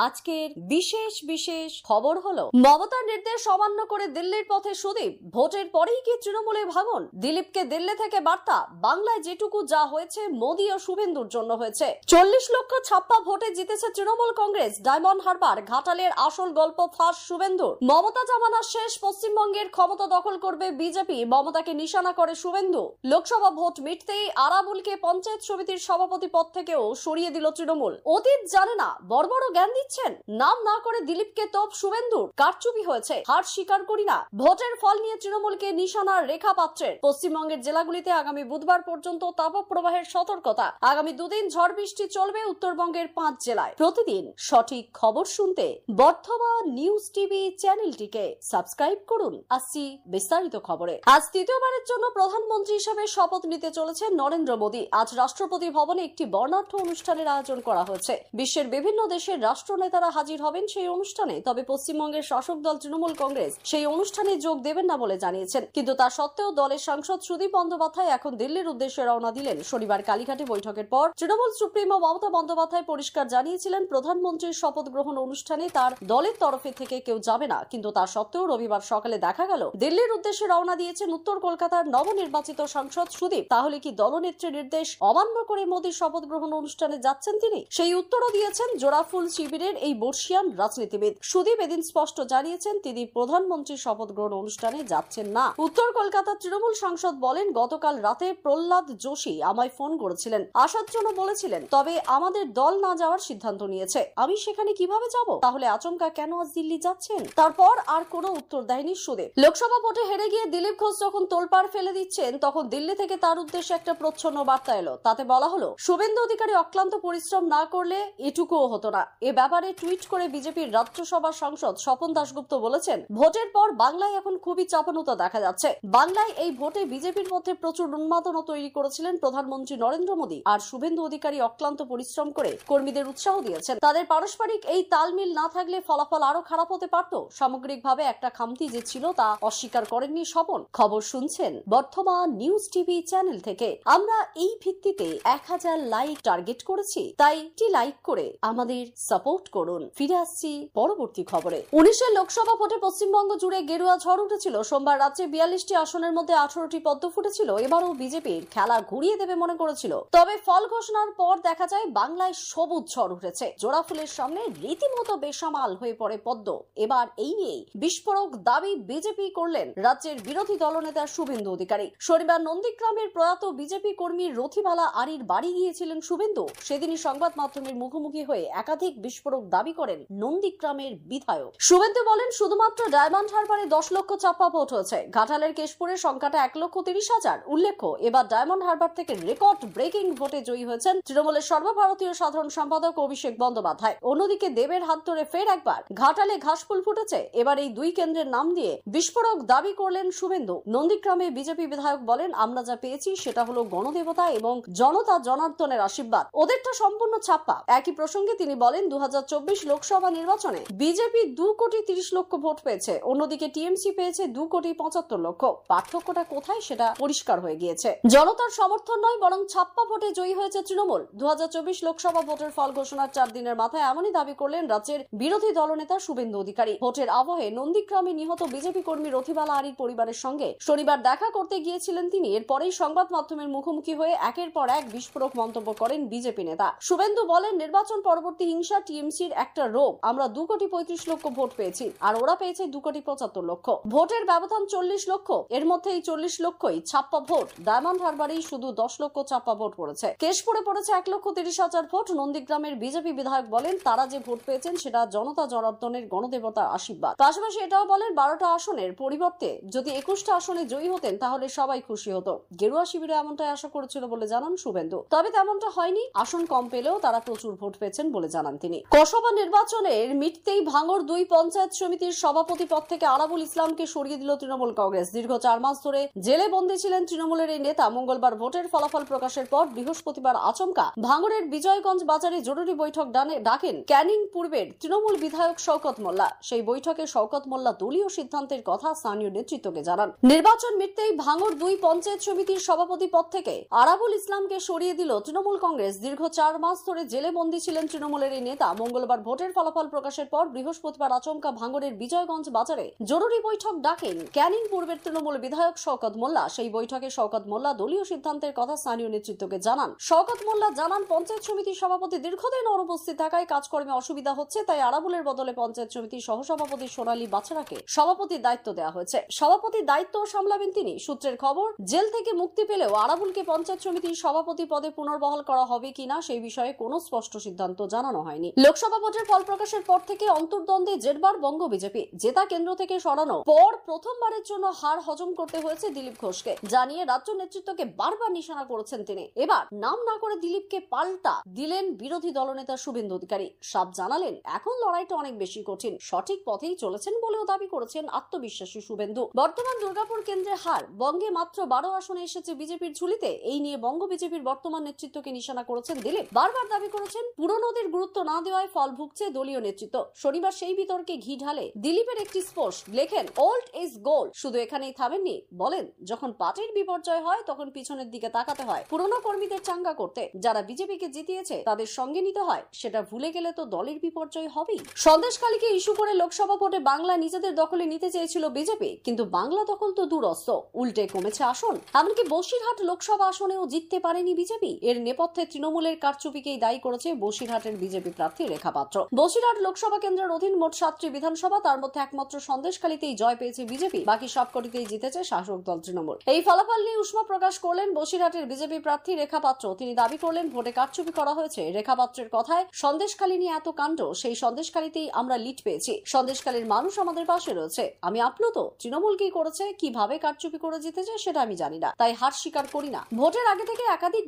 আজকের বিশেষ খবর হলো মমতার নির্দেশ অমান্য করে দিল্লির পথে সুদীপ। ভোটের পরেই কি তৃণমূলে ভাঙন? দিলীপকে দিল্লি থেকে বার্তা, বাংলায় যেটুকু যা হয়েছে মোদী ও শুভেন্দুর জন্য হয়েছে। 40 লক্ষ ছাপ্পা ভোটে জিতেছে তৃণমূল কংগ্রেস। ডায়মন্ড হারবার ঘাটালের আসল গল্প ফাঁস শুভেন্দুর। মমতা জামানা শেষ, পশ্চিমবঙ্গের ক্ষমতা দখল করবে বিজেপি, মমতাকে নিশানা করে শুভেন্দু। লোকসভা ভোট মিটতেই আরাবুলকে পঞ্চায়েত সমিতির সভাপতি পদ থেকেও সরিয়ে দিল তৃণমূল। অতীত জানে না, বড় জ্ঞান দিচ্ছেন। নাম না করে দিলীপকে তোপ শুভেন্দুর। কারচুপি হয়েছে, হার স্বীকার করি না। ভোটের ফল নিয়ে তৃণমূলকে নিশানার রেখা পাচ্ছেন। পশ্চিমবঙ্গের জেলাগুলিতে আগামী বুধবার পর্যন্ত তাপপ্রবাহের সতর্কতা। আগামী দুদিন ঝড় বৃষ্টি চলবে উত্তরবঙ্গের 5 জেলায়। প্রতিদিন সঠিক খবর শুনতে বর্তমান নিউজ টিভি চ্যানেলটিকে সাবস্ক্রাইব করুন। আসছি বিস্তারিত খবরে। আজ তৃতীয়বারের জন্য প্রধানমন্ত্রী হিসেবে শপথ নিতে চলেছেন নরেন্দ্র মোদী। আজ রাষ্ট্রপতি ভবনে একটি বর্ণাঢ্য অনুষ্ঠানের আয়োজন করা হয়েছে। বিশ্বের বিভিন্ন দেশের রাষ্ট্রনেতারা হাজির হবেন সেই অনুষ্ঠানে। তবে পশ্চিমবঙ্গের শাসক দল তৃণমূল কংগ্রেস সেই অনুষ্ঠানে যোগ দেবেন না বলে জানিয়েছেন। কিন্তু তা সত্ত্বেও দলের সাংসদ সুদীপ বন্দ্যোপাধ্যায় এখন দিল্লির উদ্দেশ্যে রওনা দিলেন। শনিবার কালীঘাটে বৈঠকের পর তৃণমূল সুপ্রিমো মমতা বন্দ্যোপাধ্যায় পরিষ্কার জানিয়েছিলেন, প্রধানমন্ত্রীর শপথ গ্রহণ অনুষ্ঠানে তার দলের তরফে থেকে কেউ যাবে না। কিন্তু তা সত্ত্বেও রবিবার সকালে দেখা গেল দিল্লির উদ্দেশ্যে রওনা দিয়েছেন উত্তর কলকাতার নবনির্বাচিত সাংসদ সুদীপ। তাহলে কি দলনেত্রীর নির্দেশ অমান্য করে মোদীর শপথ গ্রহণ অনুষ্ঠানে যাচ্ছেন তিনি? সেই উত্তরও দিয়েছেন জোড়াফুল শিবিরের এই বর্ষিয়ান রাজনীতিবিদ। সুদীপ এদিন স্পষ্ট জানিয়েছেন তিনি প্রধানমন্ত্রীর শপথ গ্রহণ অনুষ্ঠানে যাচ্ছেন না। উত্তর কলকাতার তৃণমূল সাংসদ বলেন, গতকাল রাতে প্রহ্লাদ যোশী আমায় ফোন করেছিলেন, আসার জন্য বলেছিলেন, তবে আমাদের দল না যাওয়ার সিদ্ধান্ত নিয়েছে। আমি সেখানে কিভাবে যাব? তাহলে আচমকা কেন আজ দিল্লি যাচ্ছেন? তারপর আর কোনো উত্তর দেয়নি সুদীপ। লোকসভা ভোটে হেরে গিয়ে দিলীপ ঘোষ যখন তোলপাড় ফেলে দিচ্ছেন, তখন দিল্লি থেকে তার উদ্দেশ্যে একটা প্রচ্ছন্ন বার্তা এলো। তাতে বলা হলো, শুভেন্দু অধিকারী অক্লান্ত পরিশ্রম না করলে এটুকুও হতো না। এ ব্যাপারে টুইট করে বিজেপির রাজ্যসভার সাংসদ স্বপন দাশগুপ্ত বলেছেন, ভোটের পর বাংলায় এখন খুবই চাপানুতা দেখা যাচ্ছে। বাংলায় এই ভোটে বিজেপির মধ্যে প্রচুর উন্মাদনা তৈরি করেছিলেন প্রধানমন্ত্রী নরেন্দ্র মোদী। আর শুভেন্দু অধিকারী অক্লান্ত পরিশ্রম করে কর্মীদের উৎসাহ দিয়েছেন। তাদের পারস্পরিক এই তালমিল না থাকলে ফলাফল আরো খারাপ হতে পারত। সামগ্রিকভাবে একটা খামতি যে ছিল তা অস্বীকার করেননি স্বপন। খবর শুনছেন বর্তমান নিউজ টিভি চ্যানেল থেকে। আমরা এই ভিত্তিতে 1000 লাইক টার্গেট করেছি, তাই একটি লাইক করে আমাদের সাপোর্ট করুন। ফিরে আসছি পরবর্তী খবরে। 19 লোকসভা ভোটে পশ্চিমবঙ্গ জুড়ে গেরুয়া ঝড় উঠেছিল। সোমবার রাজ্যে 42টি আসনের মধ্যে 18টি পদ্ম ফুটেছিল। এবারও বিজেপির খেলা ঘুরিয়ে দেবে মনে করেছিল। তবে ফল ঘোষণার পর দেখা যায় বাংলায় সবুজ ঝড় উঠেছে। জোড়াফুলের সামনে রীতিমতো বেসামাল হয়ে পড়ে পদ্ম। এবার এই নিয়েই বিস্ফোরক দাবি বিজেপি করলেন রাজ্যের বিরোধী দলনেতা শুভেন্দু অধিকারী। শনিবার নন্দীগ্রামের প্রয়াত বিজেপি কর্মী রথিবালা আরির বাড়ি গিয়েছিলেন শুভেন্দু। সেদিনই সংবাদ মাধ্যমের মুখোমুখি হয়ে একাধিক বিস্ফোরক দাবি করেন নন্দীগ্রামের বিধায়ক। শুভেন্দু বলেন, শুধুমাত্র ডায়মন্ড হারবারে 10 লক্ষ ছাপ্পা ভোট হয়েছে। ঘাটালের কেশপুরের সংখ্যাটা 1,30,000। উল্লেখ্য, এবার ডায়মন্ড হারবার থেকে রেকর্ড ব্রেকিং ভোটে জয়ী হয়েছেন তৃণমূলের সর্বভারতীয় সাধারণ সম্পাদক অভিষেক বন্দ্যোপাধ্যায়। অন্যদিকে দেবের হাত ধরে ফের একবার ঘাটালে ঘাসফুল ফুটেছে। এবার এই দুই কেন্দ্রের নাম দিয়ে বিস্ফোরক দাবি করলেন শুভেন্দু। নন্দীগ্রামে বিজেপি বিধায়ক বলেন, আমরা যা পেয়েছি সেটা হলো গণদেবতা এবং জনতা জনার্দনের আশীর্বাদ। ওদেরটা সম্পূর্ণ ছাপ্পা। একই প্রসঙ্গে তিনি বলেন, 2024 লোকসভা নির্বাচনে বিজেপি 2,30,00,000 ভোট পেয়েছে। অন্যদিকে টিএমসি পেয়েছে 2,75,00,000। পার্থক্যটা কোথায় সেটা পরিষ্কার হয়ে গিয়েছে। জনতার সমর্থন নয়, বরং ছাপ্পা ভোটে জয়ী হয়েছে তৃণমূল। 2024 লোকসভা ভোটের ফল ঘোষণার 4 দিনের মাথায় এমনই দাবি করলেন রাজ্যের বিরোধী দলনেতা শুভেন্দু অধিকারী। ভোটের আবহে নন্দীগ্রামে নিহত বিজেপি কর্মী রথিবালা আরির পরিবারের সঙ্গে শনিবার দেখা করতে গিয়েছিলেন তিনি। এরপরেই সংবাদ মাধ্যমের মুখোমুখি হয়ে একের পর এক বিস্ফোরক মন্তব্য করেন বিজেপি নেতা। শুভেন্দু বলেন, নির্বাচন পরবর্তী হিংসা টিএমসির একটা রোগ। আমরা 2,35,00,000 ভোট পেয়েছি, আর ওরা পেয়েছে 2,75,00,000। ভোটের ব্যবধান 40 লক্ষ। এর মধ্যে এই 40 লক্ষই ছাপ্পা ভোট। ডায়মন্ড হারবারেই শুধু 10 লক্ষ ছাপ্পা ভোট পড়েছে। কেশপুরে পড়েছে 1,30,000 ভোট। নন্দীগ্রামের বিজেপি বিধায়ক বলেন, তারা যে ভোট পেয়েছেন সেটা জনতা জনার্দনের গণদেবতার আশীর্বাদ। পাশাপাশি এটাও বলেন, 12টা আসনের পরিবর্তে যদি 21টা আসনে জয়ী হতেন তাহলে সবাই খুশি হতো। গেরুয়া শিবিরে এমনটাই আশা করেছিল বলে জানান শুভেন্দু। তবে তেমনটা হয়নি। আসন কম পেলেও তারা প্রচুর ভোট পেয়েছেন বলে জানান তিনি। লোকসভা নির্বাচনের মিটতেই ভাঙড় 2 পঞ্চায়েত সমিতির সভাপতি পদ থেকে আরাবুল ইসলামকে সরিয়ে দিল তৃণমূল কংগ্রেস। দীর্ঘ 4 মাস ধরে জেলে বন্দী ছিলেন তৃণমূলের এই নেতা। মঙ্গলবার ভোটের ফলাফল প্রকাশের পর বৃহস্পতিবার আচমকা ভাঙড়ের বিজয়গঞ্জ বাজারে জরুরি বৈঠক ডাকেন ক্যানিং পূর্বের তৃণমূল বিধায়ক শওকত মোল্লা। সেই বৈঠকে শওকত মোল্লা দলীয় সিদ্ধান্তের কথা স্থানীয় নেতৃত্বকে জানান। নির্বাচন মিটতেই ভাঙড় 2 পঞ্চায়েত সমিতির সভাপতি পদ থেকে আরাবুল ইসলামকে সরিয়ে দিল তৃণমূল কংগ্রেস। দীর্ঘ 4 মাস ধরে জেলে বন্দী ছিলেন তৃণমূলের এই নেতা। মঙ্গলবার ভোটের ফলাফল প্রকাশের পর বৃহস্পতিবার আচমকা ভাঙড়ের বিজয়গঞ্জ বাজারে জরুরি বৈঠক ডাকেন ক্যানিং পূর্বের তৃণমূল বিধায়ক শওকত মোল্লা। সেই বৈঠকে শওকত মোল্লা দলীয় সিদ্ধান্তের কথা স্থানীয় নেতৃত্বকে জানান। শওকত মোল্লা জানান, পঞ্চায়েত সমিতির সভাপতি দীর্ঘদিন অনুপস্থিত থাকায় কাজকর্মে অসুবিধা হচ্ছে, তাই আরাবুলের বদলে পঞ্চায়েত সমিতির সহসভাপতি সোনালী বাছারাকে সভাপতির দায়িত্ব দেওয়া হয়েছে। সভাপতির দায়িত্ব সামলাবেন তিনি। সূত্রের খবর, জেল থেকে মুক্তি পেলেও আরাবুলকে পঞ্চায়েত সমিতির সভাপতি পদে পুনর্বহাল করা হবে কিনা সেই বিষয়ে কোনো স্পষ্ট সিদ্ধান্ত জানানো হয়নি। লোকসভা ভোটের ফল প্রকাশের পর থেকে অন্তর্দ্বন্দ্বে জেরবার বঙ্গ বিজেপি। জেতা কেন্দ্র থেকে সরানো পর প্রথমবারের জন্য হার হজম করতে হয়েছে দিলীপ ঘোষকে, জানিয়ে রাজ্য নেতৃত্বকে বারবার নিশানা করেছেন তিনি। এবার নাম না করে দিলীপকে পাল্টা দিলেন বিরোধী দলনেতা শুভেন্দু অধিকারী। সাফ জানালেন, এখন লড়াইটা অনেক বেশি কঠিন, সঠিক পথেই চলেছেন বলেও দাবি করেছেন আত্মবিশ্বাসী শুভেন্দু। বর্তমান দুর্গাপুর কেন্দ্রে হার, বঙ্গে মাত্র 12 আসনে এসেছে বিজেপির ঝুলিতে। এই নিয়ে বঙ্গ বিজেপির বর্তমান নেতৃত্বকে নিশানা করেছেন দিলীপ। বারবার দাবি করেছেন পুরনোদের গুরুত্ব না দেওয়ায় ফল ভুগছে দলীয় নেতৃত্ব। শনিবার সেই বিতর্কে ঘি ঢালে দিলীপের একটি পোস্ট। লেখেন, ওল্ড ইজ গোল্ড। শুধু এখানেই থামেননি, বলেন যখন পার্টির বিপর্যয় হয় তখন পিছনের দিকে তাকাতে হয়, পুরনো কর্মীদের চাঙ্গা করতে। যারা বিজেপিকে জিতিয়েছে তাদের সঙ্গে নিতে হয়, সেটা ভুলে গেলে তো দলের বিপর্যয় হবেই। সন্দেশখালীকে ইস্যু করে লোকসভা ভোটে বাংলা নিজেদের দখলে নিতে চেয়েছিল বিজেপি, কিন্তু বাংলা দখল তো দূরস্থ, উল্টে কমেছে আসন। এমনকি বসিরহাট লোকসভা আসনেও জিততে পারেনি বিজেপি। এর নেপথ্যে তৃণমূলের কারচুপিকেই দায়ী করেছে বসিরহাটের বিজেপি প্রার্থী রেখা পাত্র। বসিরহাট লোকসভা কেন্দ্রের অধীন মোট 7টি বিধানসভা, তার মধ্যে একমাত্র সন্দেশখালীতেই জয় পেয়েছে বিজেপি, বাকি সবকটিতেই জিতেছে শাসক দল তৃণমূল। এই ফলাফল নিয়ে উষ্মা প্রকাশ করলেন বসিরহাটের বিজেপি প্রার্থী রেখা পাত্র। তিনি দাবি করলেন, ভোটে কারচুপি করা হয়েছে। রেখা পাত্রের কথায়, সন্দেশখালী নিয়ে এত কাণ্ড, সেই সন্দেশখালীতেই আমরা লিড পেয়েছি। সন্দেশখালীর মানুষ আমাদের পাশে রয়েছে। আমি আপ্লুত, তৃণমূল কি করেছে, কিভাবে কারচুপি করে জিতেছে সেটা আমি জানি না, তাই হার স্বীকার করি না। ভোটের আগে থেকে একাধিক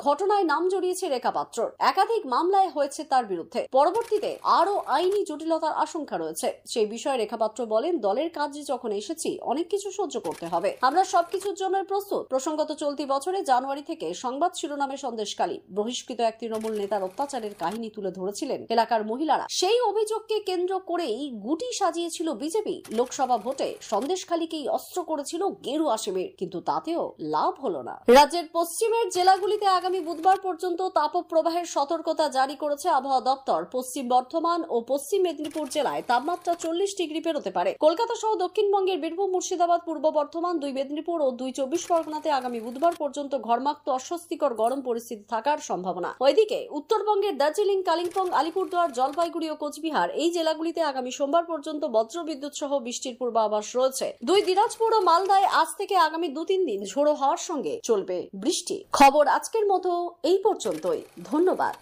ঘটনায় নাম জড়িয়েছে রেখা পাত্রর, একাধিক মামলায় হয়েছে তার বিরুদ্ধে। পরবর্তীতে আরো আইনি জটিলতার আশঙ্কা রয়েছে। সেই বিষয়ে রেখা পাত্র বলেন, দলের কাজে যখন এসেছি অনেক কিছু সহ্য করতে হবে, আমরা সবকিছুর জন্য প্রস্তুত। প্রসঙ্গত, চলতি বছরে জানুয়ারি থেকে সংবাদ শিরোনামে সন্দেশখালী বহিষ্কৃত এক তৃণমূল নেতার অত্যাচারের কাহিনী তুলে ধরেছিলেন এলাকার মহিলারা। সেই অভিযোগকে কেন্দ্র করেই গুটি সাজিয়েছিল বিজেপি। লোকসভা ভোটে সন্দেশখালীকেই অস্ত্র করেছিল গেরুয়া শিবির, কিন্তু তাতেও লাভ হলো না। রাজ্যের পশ্চিমের জেলাগুলিতে আগামী বুধবার পর্যন্ত তাপপ্রবাহের সতর্কতা জারি করেছে আবহাওয়া দপ্তর। পশ্চিম বর্ধমান ও পশ্চিম মেদিনীপুর জেলায় তাপমাত্রা 40 ডিগ্রি পেরোতে পারে। কলকাতা সহ দক্ষিণবঙ্গের বীরভূম, মুর্শিদাবাদ, পূর্ব বর্ধমান, 2 মেদিনীপুর ও 2 চব্বিশ পরগনাতে আগামী বুধবার পর্যন্ত ঘরমাক্ত অস্বস্তিকর গরম পরিস্থিতি থাকার সম্ভাবনা। ওইদিকে উত্তরবঙ্গের দার্জিলিং, কালিম্পং, আলিপুরদুয়ার, জলপাইগুড়ি ও কোচবিহার এই জেলাগুলিতে আগামী সোমবার পর্যন্ত বজ্রবিদ্যুৎ সহ বৃষ্টির পূর্বাভাস রয়েছে। 2 দিনাজপুর ও মালদায় আজ থেকে আগামী 2-3 দিন ঝোড়ো হওয়ার সঙ্গে চলবে বৃষ্টি। খবর আজকের মতো এই পর্যন্তই। ধন্যবাদ।